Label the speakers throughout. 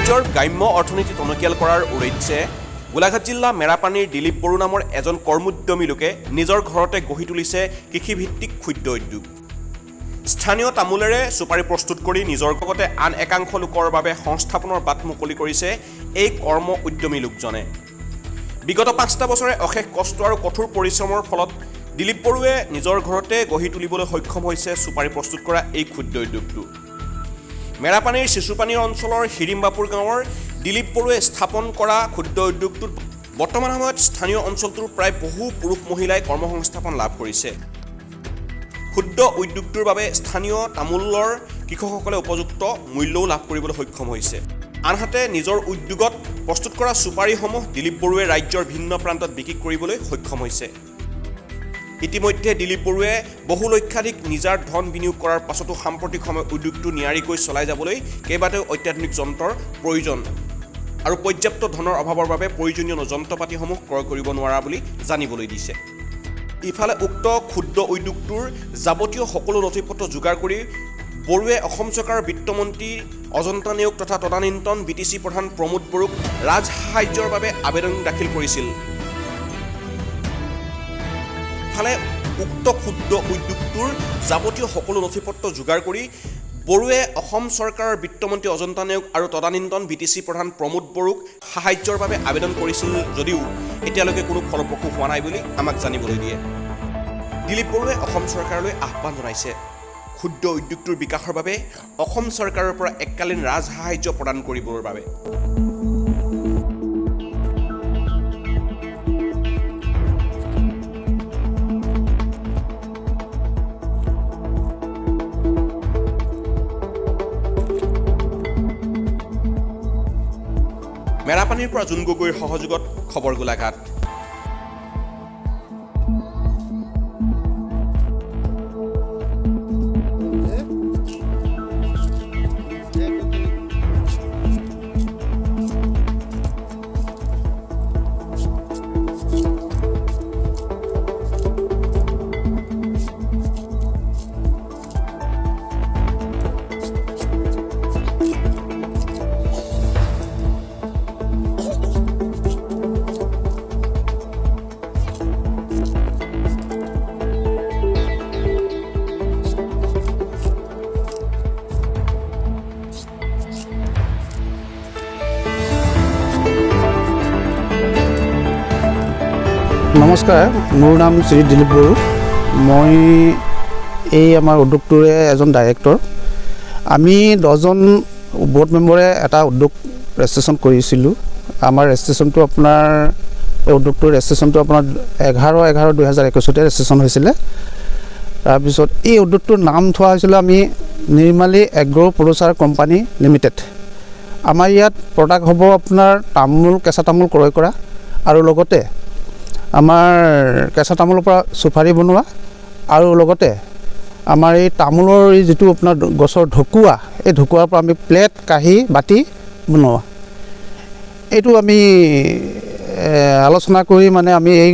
Speaker 1: ৰাজ্যৰ গ্ৰাম্য অৰ্থনীতি টনকিয়াল কৰাৰ উদ্দেশ্যে গোলাঘাট জিলা মেৰাপানীৰ দিলীপ বড়ো নামৰ এজন কৰ্মোদ্যমী লোকে নিজৰ ঘৰতে গঢ়ি তুলিছে কৃষিভিত্তিক ক্ষুদ্ৰ উদ্যোগ। স্থানীয় তামোলেৰে চুপাৰি প্ৰস্তুত কৰি নিজৰ লগতে আন একাংশ লোকৰ বাবে সংস্থাপনৰ বাট মুকলি কৰিছে এই কৰ্ম উদ্যমী লোকজনে। বিগত ৫টা বছৰে অশেষ কষ্ট আৰু কঠোৰ পৰিশ্ৰমৰ ফলত দিলীপ বড়োৱে নিজৰ ঘৰতে গঢ়ি তুলিবলৈ সক্ষম হৈছে চুপাৰি প্ৰস্তুত কৰা এই ক্ষুদ্ৰ উদ্যোগটো। মেৰাপানীৰ শিশুপানীৰ অঞ্চলৰ হিৰিম্বাপুৰ গাঁৱৰ দিলীপ বড়োৱে স্থাপন কৰা ক্ষুদ্ৰ উদ্যোগটোত বৰ্তমান সময়ত স্থানীয় অঞ্চলটোৰ প্ৰায় বহু পুৰুষ মহিলাই কৰ্মসংস্থাপন লাভ কৰিছে। ক্ষুদ্ৰ উদ্যোগটোৰ বাবে স্থানীয় তামোলৰ কৃষকসকলে উপযুক্ত মূল্যও লাভ কৰিবলৈ সক্ষম হৈছে। আনহাতে নিজৰ উদ্যোগত প্ৰস্তুত কৰা চুপাৰিসমূহ দিলীপ বড়োৱে ৰাজ্যৰ ভিন্ন প্ৰান্তত বিক্ৰী কৰিবলৈ সক্ষম হৈছে। ইতিমধ্যে দিলীপ বড়োৱে বহু লক্ষাধিক নিজাৰ ধন বিনিয়োগ কৰাৰ পাছতো সাম্প্ৰতিক সময়ত উদ্যোগটো নিয়াৰিকৈ চলাই যাবলৈ কেইবাটাও অত্যাধুনিক যন্ত্ৰৰ প্ৰয়োজন আৰু পৰ্যাপ্ত ধনৰ অভাৱৰ বাবে প্ৰয়োজনীয় যন্ত্ৰপাতিসমূহ ক্ৰয় কৰিব নোৱাৰা বুলি জানিবলৈ দিছে। ইফালে উক্ত ক্ষুদ্ৰ উদ্যোগটোৰ যাৱতীয় সকলো নথিপত্ৰ যোগাৰ কৰি বড়োৱে অসম চৰকাৰৰ বিত্তমন্ত্ৰী অজন্তা নেওগ তথা তদানীন্তন BTC প্ৰধান প্ৰমোদ বড়োক ৰাজসাহায্যৰ বাবে আবেদন দাখিল কৰিছিল। ফালে উক্ত ক্ষুদ্ৰ উদ্যোগটোৰ যাৱতীয় সকলো নথিপত্ৰ যোগাৰ কৰি বড়োৱে অসম চৰকাৰৰ বিত্তমন্ত্ৰী অজন্তা নেওগ আৰু তদানীন্তন BTC প্ৰধান প্ৰমোদ বড়োক সাহায্যৰ বাবে আবেদন কৰিছিল যদিও এতিয়ালৈকে কোনো ফলপ্ৰসূ হোৱা নাই বুলি আমাক জানিবলৈ দিয়ে। দিলীপ বড়োৱে অসম চৰকাৰলৈ আহ্বান জনাইছে ক্ষুদ্ৰ উদ্যোগটোৰ বিকাশৰ বাবে অসম চৰকাৰৰ পৰা এককালীন ৰাজসাহায্য প্ৰদান কৰিবৰ বাবে। মেৰাপানীৰ পৰা জুন গগৈৰ সহযোগত খবৰ গোলাঘাট।
Speaker 2: নমস্কাৰ, মোৰ নাম শ্ৰী দিলীপ বড়ো। মই এই আমাৰ উদ্যোগটোৰে এজন ডাইৰেক্টৰ। আমি 10জন ব'ৰ্ড মেম্বৰে এটা উদ্যোগ ৰেজিষ্ট্ৰেশ্যন কৰিছিলোঁ। আমাৰ ৰেজিষ্ট্ৰেশ্যনটো আপোনাৰ এই উদ্যোগটোৰ ৰেজিষ্ট্ৰেশ্যনটো আপোনাৰ 11/11/2021 ৰেজিষ্ট্ৰেশ্যন হৈছিলে। তাৰপিছত এই উদ্যোগটোৰ নাম থোৱা হৈছিলে আমি Nirmali agro producer company limited. আমাৰ ইয়াত প্ৰডাক্ট হ'ব আপোনাৰ তামোল, কেঁচা তামোল ক্ৰয় কৰা আৰু লগতে আমাৰ কেঁচা তামোলৰ পৰা চুপাৰি বনোৱা আৰু লগতে আমাৰ এই তামোলৰ এই যিটো আপোনাৰ গছৰ ঢকুৱা, এই ঢকুৱাৰ পৰা আমি প্লেট, কাঁহী, বাতি বনোৱা। এইটো আমি আলোচনা কৰি মানে আমি এই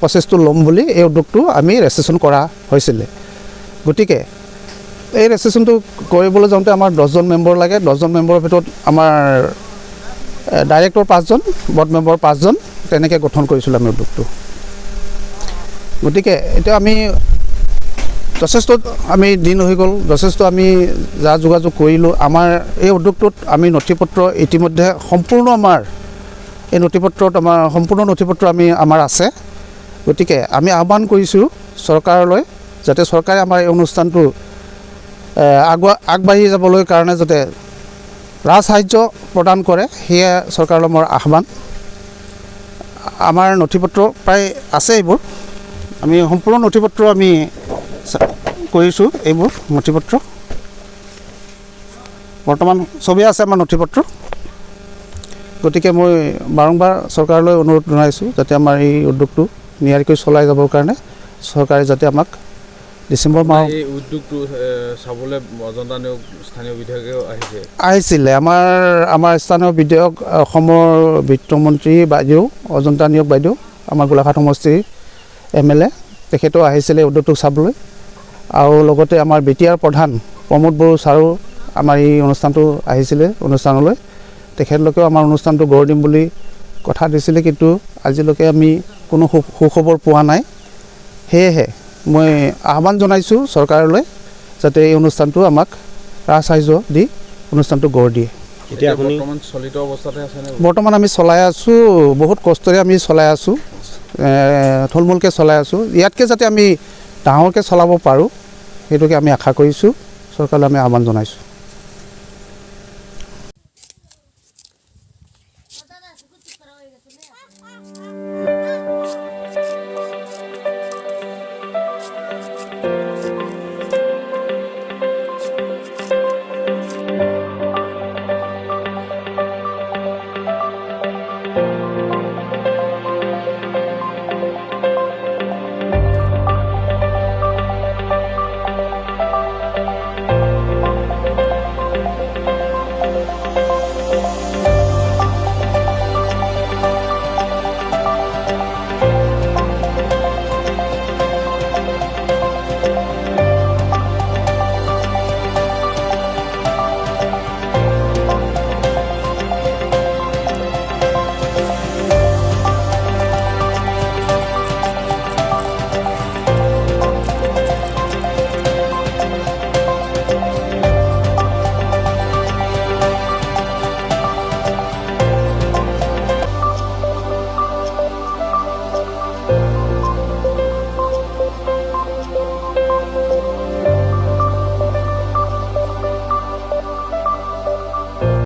Speaker 2: প্ৰচেছটো ল'ম বুলি এই উদ্যোগটো আমি ৰেজিষ্ট্ৰেশ্যন কৰা হৈছিলে। গতিকে এই ৰেজিষ্ট্ৰেশ্যনটো কৰিবলৈ যাওঁতে আমাৰ 10জন মেম্বৰ লাগে। 10জন মেম্বৰৰ ভিতৰত আমাৰ ডাইৰেক্টৰ 5জন, ব'ৰ্ড মেম্বৰ 5জন, তেনেকৈ গঠন কৰিছিলোঁ আমি উদ্যোগটো। গতিকে এতিয়া আমি যথেষ্ট দিন হৈ গ'ল, যথেষ্ট আমি যা যোগাযোগ কৰিলোঁ। আমাৰ এই উদ্যোগটোত আমি নথিপত্ৰ ইতিমধ্যে সম্পূৰ্ণ আমাৰ এই নথিপত্ৰত সম্পূৰ্ণ নথিপত্ৰ আমাৰ আছে। গতিকে আমি আহ্বান কৰিছোঁ চৰকাৰলৈ যাতে চৰকাৰে আমাৰ এই অনুষ্ঠানটো আগবাঢ়ি যাবলৈ কাৰণে যাতে ৰাজসাহায্য প্ৰদান কৰে, সেয়া চৰকাৰলৈ মোৰ আহ্বান। আমাৰ নথিপত্ৰ প্ৰায় আছে, এইবোৰ আমি সম্পূৰ্ণ নথিপত্ৰ আমি কৰিছোঁ। এইবোৰ নথিপত্ৰ বৰ্তমান চবেই আছে আমাৰ নথিপত্ৰ। গতিকে মই বাৰম্বাৰ চৰকাৰলৈ অনুৰোধ জনাইছোঁ যাতে আমাৰ এই উদ্যোগটো নিয়াৰিকৈ চলাই যাবৰ কাৰণে চৰকাৰে যাতে আমাক ডিচেম্বৰ মাহ
Speaker 3: এই উদ্যোগটো চাবলৈ অজন্তা নেওগ স্থানীয় বিধায়কেও
Speaker 2: আহিছিলে। আমাৰ স্থানীয় বিধায়ক অসমৰ বিত্তমন্ত্ৰী বাইদেউ অজন্তা নেওগ বাইদেউ, আমাৰ গোলাঘাট সমষ্টিৰ MLA, তেখেতেও আহিছিলে উদ্যোগটোক চাবলৈ। আৰু লগতে আমাৰ BTR প্ৰধান প্ৰমোদ বড়ো ছাৰো আমাৰ এই অনুষ্ঠানটো আহিছিলে অনুষ্ঠানলৈ। তেখেতলোকেও আমাৰ অনুষ্ঠানটো গঢ় দিম বুলি কথা দিছিলে, কিন্তু আজিলৈকে আমি কোনো সুখবৰ পোৱা নাই। সেয়েহে মই আহ্বান জনাইছোঁ চৰকাৰলৈ যাতে এই অনুষ্ঠানটো আমাক ৰাজসাহাৰ্য দি অনুষ্ঠানটো গঢ় দিয়ে।
Speaker 3: এতিয়া বৰ্তমান চলিত অৱস্থাতে আছেনে?
Speaker 2: বৰ্তমান আমি চলাই আছোঁ, বহুত কষ্টৰে আমি চলাই আছোঁ, থুলমূলকৈ চলাই আছোঁ। ইয়াতকৈ যাতে আমি ডাঙৰকৈ চলাব পাৰোঁ সেইটোকে আমি আশা কৰিছোঁ, চৰকাৰলৈ আমি আহ্বান জনাইছোঁ।